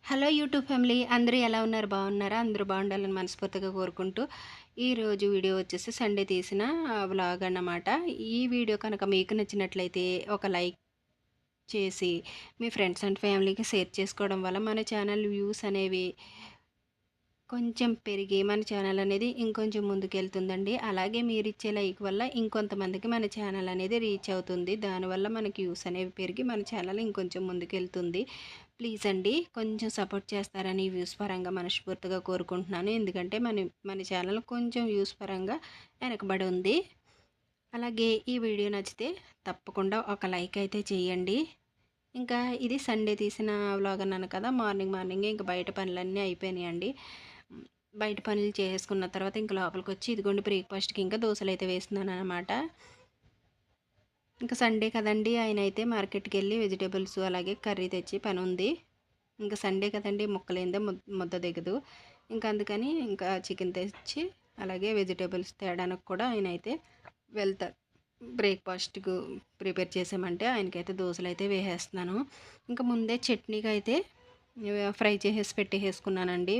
Hello YouTube family అందరూ ఎలా ఉన్నారు? బాగున్నారా? అందరూ బాగుండాలని మనస్ఫూర్తిగా కోరుకుంటూ ఈరోజు వీడియో వచ్చేసి సండే తీసిన వ్లాగ్ అన్నమాట. ఈ వీడియో కనుక మీకు నచ్చినట్లయితే ఒక లైక్ చేసి మీ ఫ్రెండ్స్ అండ్ ఫ్యామిలీకి షేర్ చేసుకోవడం వల్ల మన ఛానల్ వ్యూస్ అనేవి కొంచెం పెరిగి మన ఛానల్ అనేది ఇంకొంచెం ముందుకెళ్తుందండి. అలాగే మీరిచ్చే లైక్ వల్ల ఇంకొంతమందికి మన ఛానల్ అనేది రీచ్ అవుతుంది. దానివల్ల మనకి వ్యూస్ అనేవి పెరిగి మన ఛానల్ ఇంకొంచెం ముందుకెళ్తుంది. ప్లీజ్ అండి కొంచెం సపోర్ట్ చేస్తారని వ్యూస్ పరంగా మనస్ఫూర్తిగా కోరుకుంటున్నాను. ఎందుకంటే మన మన ఛానల్ కొంచెం వ్యూస్ పరంగా వెనకబడి ఉంది. అలాగే ఈ వీడియో నచ్చితే తప్పకుండా ఒక లైక్ అయితే చేయండి. ఇంకా ఇది సండే తీసిన వ్లాగ్ అన్నాను కదా, మార్నింగే ఇంకా బయట పనులన్నీ అయిపోయినాయండి. బయట పనులు చేసుకున్న తర్వాత ఇంకా లోపలికి వచ్చి ఇదిగోండి బ్రేక్ఫాస్ట్కి ఇంకా దోశలు అయితే వేస్తున్నాను అనమాట. ఇంకా సండే కదండి, ఆయన అయితే మార్కెట్కి వెళ్ళి వెజిటేబుల్స్ అలాగే కర్రీ తెచ్చి పని ఉంది. ఇంకా సండే కదండి, ముక్కలేందే ముద్ద దిగదు. ఇంకా అందుకని ఇంకా చికెన్ తెచ్చి అలాగే వెజిటేబుల్స్ తేడానికి కూడా ఆయన అయితే వెళ్తారు. బ్రేక్ఫాస్ట్కు ప్రిపేర్ చేసామంటే ఆయనకైతే దోశలు అయితే వేసేస్తున్నాను. ఇంకా ముందే చట్నీకి అయితే ఫ్రై చేసేసి పెట్టేసుకున్నానండి.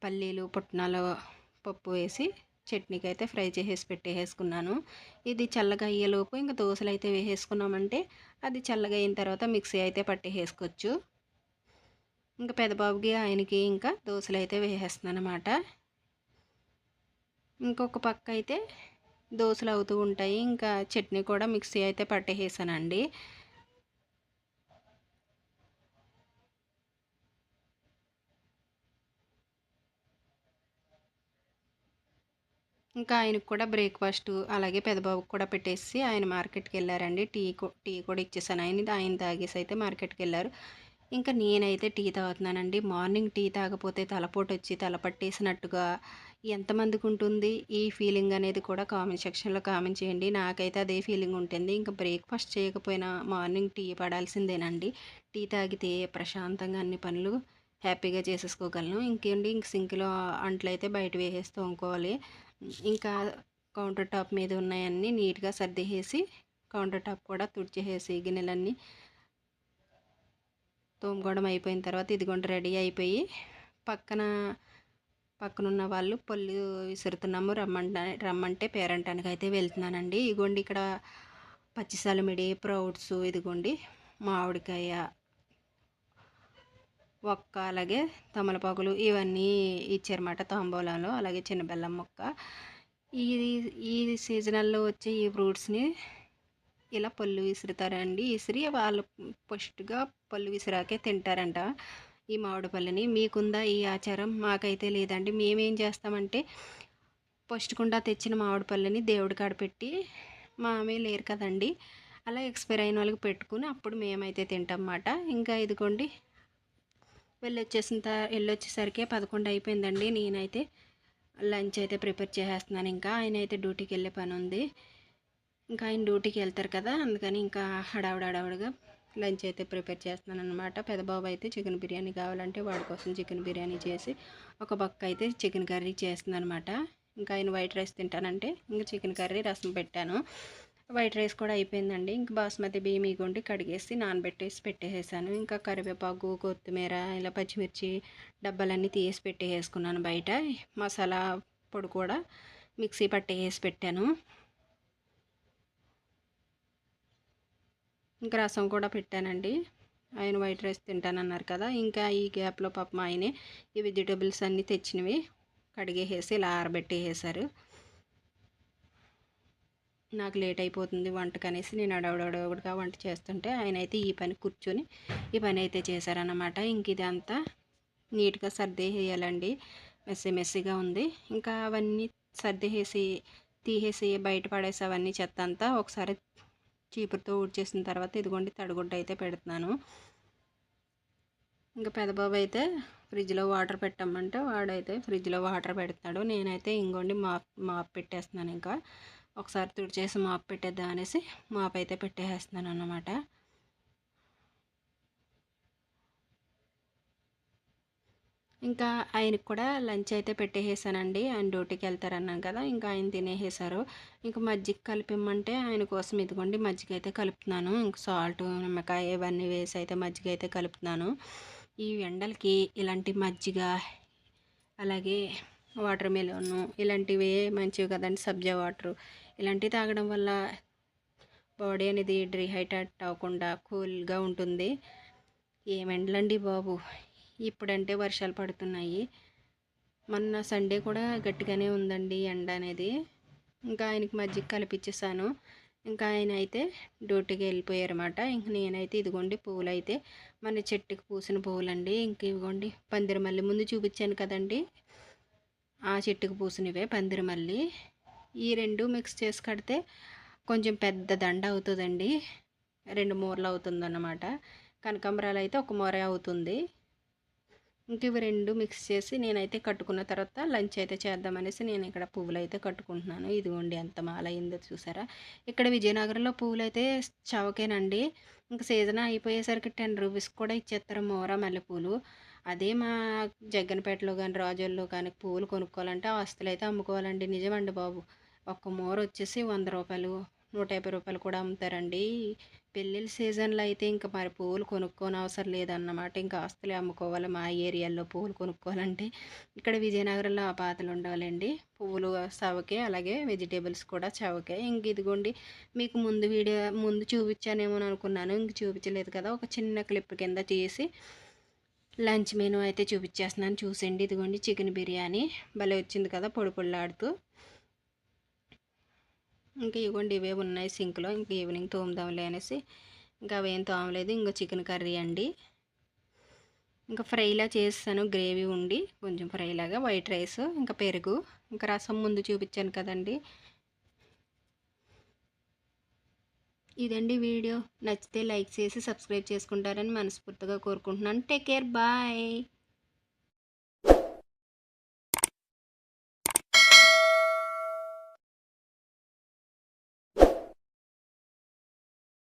పల్లీలు పుట్నాలు పప్పు వేసి చట్నీకి అయితే ఫ్రై చేసేసి పెట్టేసుకున్నాను. ఇది చల్లగా అయ్యేలోపు ఇంకా దోశలు అయితే వేసేసుకున్నామంటే అది చల్లగా అయిన తర్వాత మిక్సీ అయితే పట్టేసుకోవచ్చు. ఇంకా పెద్దబాబుకి ఆయనకి ఇంకా దోశలు అయితే వేసేస్తున్నాను అనమాట. ఇంకొక పక్క అయితే దోశలు అవుతూ ఉంటాయి. ఇంకా చట్నీ కూడా మిక్సీ అయితే పట్టేసానండి. ఇంకా ఆయనకు కూడా బ్రేక్ఫాస్ట్ అలాగే పెద్దబాబుకి కూడా పెట్టేసి ఆయన మార్కెట్కి వెళ్ళారండి. టీ కూడా ఇచ్చేసాను. ఆయన తాగేసి అయితే మార్కెట్కి వెళ్ళారు. ఇంకా నేనైతే టీ తాగుతున్నానండి. మార్నింగ్ టీ తాగపోతే తలపోటు వచ్చి తలపట్టేసినట్టుగా ఎంతమందికి ఉంటుంది ఈ ఫీలింగ్ అనేది కూడా కామెంట్ సెక్షన్లో కామెంట్ చేయండి. నాకైతే అదే ఫీలింగ్ ఉంటుంది. ఇంకా బ్రేక్ఫాస్ట్ చేయకపోయినా మార్నింగ్ టీ పడాల్సిందేనండి. టీ తాగితే ప్రశాంతంగా అన్ని పనులు హ్యాపీగా చేసేసుకోగలను. ఇంక సింక్లో అంట్లయితే బయట వేసేసి తోముకోవాలి. ఇంకా కౌంటర్ టాప్ మీద ఉన్నాయన్నీ నీట్గా సర్దేసి కౌంటర్ టాప్ కూడా తుడిచేసేసి గిన్నెలన్నీ తోముకోవడం అయిపోయిన తర్వాత ఇదిగోండి రెడీ అయిపోయి పక్కనున్న వాళ్ళు పళ్ళు విసురుతున్నాము, రమ్మంటే పేరంటానికి అయితే వెళ్తున్నానండి. ఇదిగోండి ఇక్కడ పచ్చిసలమిడి ప్రౌట్స్, ఇదిగోండి మామిడికాయ ఒక్క అలాగే తమలపాకులు ఇవన్నీ ఇచ్చారన్నమాట తాంబూలంలో. అలాగే చిన్న బెల్లం ముక్క. ఈ ఈ సీజనల్లో వచ్చే ఈ ఫ్రూట్స్ని ఇలా పళ్ళు విసురుతారండి. విసిరి వాళ్ళు ఫస్ట్గా పళ్ళు విసిరాకే తింటారంట ఈ మామిడి పళ్ళని. మీకుందా ఈ ఆచారం? మాకైతే లేదండి. మేమేం చేస్తామంటే ఫస్ట్ కుండా తెచ్చిన మామిడి పళ్ళని దేవుడి కాడ పెట్టి, మామే లేరు కదండి, అలా ఎక్స్పైర్ అయిన వాళ్ళకి పెట్టుకుని అప్పుడు మేమైతే తింటాం అన్నమాట. ఇంకా ఇదిగోండి వెళ్ళొచ్చేసరికి 11 అయిపోయిందండి. నేనైతే లంచ్ అయితే ప్రిపేర్ చేసేస్తున్నాను. ఇంకా ఆయన అయితే డ్యూటీకి వెళ్ళే పని ఉంది. ఇంకా ఆయన డ్యూటీకి వెళ్తారు కదా, అందుకని ఇంకా హడావుడిగా లంచ్ అయితే ప్రిపేర్ చేస్తున్నాను అనమాట. పెద్దబాబు అయితే చికెన్ బిర్యానీ కావాలంటే వాడి కోసం చికెన్ బిర్యానీ చేసి ఒక పక్క అయితే చికెన్ కర్రీ చేస్తుంది అనమాట. ఇంకా ఆయన వైట్ రైస్ తింటానంటే ఇంకా చికెన్ కర్రీ రసం పెట్టాను. వైట్ రైస్ కూడా అయిపోయిందండి. ఇంకా బాస్మతి బియ్యం ఇగోండి కడిగేసి నానబెట్టేసి పెట్టేసాను. ఇంకా కరివేపాకు, కొత్తిమీర, ఇలా పచ్చిమిర్చి డబ్బాలన్నీ తీసి పెట్టేసుకున్నాను బయట. మసాలా పొడి కూడా మిక్సీ పట్టేసి పెట్టాను. ఇంకా రసం కూడా పెట్టానండి. ఆయన వైట్ రైస్ తింటానన్నారు కదా, ఇంకా ఈ గ్యాప్లో పాపం ఆయనే ఈ వెజిటేబుల్స్ అన్నీ తెచ్చినవి కడిగేసేసి ఇలా ఆరబెట్టేసారు. నాకు లేట్ అయిపోతుంది వంటకనేసి నేను అడవుడవుడుగా వంట చేస్తుంటే ఆయన అయితే ఈ పని కూర్చొని ఈ పని అయితే చేశారన్నమాట. ఇంక ఇదంతా నీట్గా సర్దేసేయాలండి. మెస్సీగా ఉంది. ఇంకా అవన్నీ సర్దేసేసి తీసేసి బయట పడేసి అవన్నీ చెత్త అంతా ఒకసారి చీపురుతో ఊడ్చేసిన తర్వాత ఇదిగోండి తడిగుడ్డ అయితే పెడుతున్నాను. ఇంకా పెద్దబాబు అయితే ఫ్రిడ్జ్లో వాటర్ పెట్టమంటే వాడైతే ఫ్రిడ్జ్లో వాటర్ పెడతాడు. నేనైతే ఇంకోండి మాప్ పెట్టేస్తున్నాను. ఇంకా ఒకసారి తుడిచేసి మాప్ పెట్టేద్దాం అనేసి మాప్ అయితే పెట్టేస్తున్నాను అన్నమాట. ఇంకా ఆయనకు కూడా లంచ్ అయితే పెట్టేసానండి. ఆయన డ్యూటీకి వెళ్తారన్నాను కదా, ఇంకా ఆయన తినేసేసారు. ఇంకా మజ్జిగ కలిపిమ్మంటే ఆయన కోసం ఇదిగోండి మజ్జిగ అయితే కలుపుతున్నాను. ఇంకా సాల్ట్, నిమ్మకాయ ఇవన్నీ వేసి అయితే మజ్జిగ అయితే కలుపుతున్నాను. ఈ ఎండలకి ఇలాంటి మజ్జిగ, అలాగే వాటర్ మెలోను ఇలాంటివే మంచివి కదండి. సబ్జా వాటరు ఇలాంటివి తాగడం వల్ల బాడీ అనేది డిహైడ్రేట్ అవ్వకుండా కూల్గా ఉంటుంది. ఏమెండలండి బాబు! ఇప్పుడంటే వర్షాలు పడుతున్నాయి. మొన్న సండే కూడా గట్టిగానే ఉందండి ఎండ అనేది. ఇంకా ఆయనకి మజ్జిగ కలిపిచ్చేసాను. ఇంకా ఆయన అయితే డ్యూటీకి వెళ్ళిపోయారన్నమాట. ఇంక నేనైతే ఇదిగోండి పువ్వులు అయితే మన చెట్టుకి పూసిన పువ్వులండి. ఇంక ఇదిగోండి పందిరమల్లి ముందు చూపించాను కదండి, ఆ చెట్టుకు పూసినవే పందిరమల్లి. ఈ రెండు మిక్స్ చేసి కడితే కొంచెం పెద్ద దండ అవుతుందండి. 2 మూరలు అవుతుందన్నమాట. కనకాంబరాలు అయితే ఒక మూరే అవుతుంది. ఇంక ఇవి 2 మిక్స్ చేసి నేనైతే కట్టుకున్న తర్వాత లంచ్ అయితే చేద్దామనేసి నేను ఇక్కడ పువ్వులు అయితే కట్టుకుంటున్నాను. ఇదిగోండి ఎంత మాల అయిందో చూసారా. ఇక్కడ విజయనగరంలో పువ్వులైతే చవకేనండి. ఇంక సీజన్ అయిపోయేసరికి 10 రూపీస్ కూడా ఇచ్చేస్తారు మూర మల్లెపూలు. అదే మా జగ్గనపేటలో కానీ రాజోల్లో కానీ పువ్వులు కొనుక్కోవాలంటే ఆస్తులైతే అమ్ముకోవాలండి. నిజమండి బాబు. ఒక్క మూర వచ్చేసి 100 రూపాయలు, 150 రూపాయలు కూడా అమ్ముతారండి. పెళ్ళిళ్ళ సీజన్లో అయితే ఇంకా మరి పువ్వులు కొనుక్కోని అవసరం లేదన్నమాట. ఇంకా ఆస్తులే అమ్ముకోవాలి మా ఏరియాలో పువ్వులు కొనుక్కోవాలంటే. ఇక్కడ విజయనగరంలో ఆ బాధలు ఉండవాలండి. పువ్వులు చవకే, అలాగే వెజిటేబుల్స్ కూడా చవకే. ఇంక ఇదిగోండి మీకు ముందు చూపించానేమో అనుకున్నాను. ఇంక చూపించలేదు కదా, ఒక చిన్న క్లిప్ కింద చేసి లంచ్ మెనూ అయితే చూపించేస్తున్నాను చూసండి. ఇదిగోండి చికెన్ బిర్యానీ భలే వచ్చింది కదా, పొడి పొడిలాడుతూ. ఇంకా ఇవ్వండి ఇవే ఉన్నాయి సింక్లో. ఇంక ఈవినింగ్ తోముదాంలే అనేసి ఇంకా అవేం తోమలేదు. ఇంకో చికెన్ కర్రీ అండి. ఇంకా ఫ్రైలా చేస్తాను, గ్రేవీ ఉండి కొంచెం ఫ్రైలాగా. వైట్ రైస్, ఇంకా పెరుగు, ఇంకా రసం ముందు చూపించాను కదండి. ఇదండి వీడియో. నచ్చితే లైక్ చేసి సబ్స్క్రైబ్ చేసుకుంటారని మనస్ఫూర్తిగా కోరుకుంటున్నాను. Take care, bye.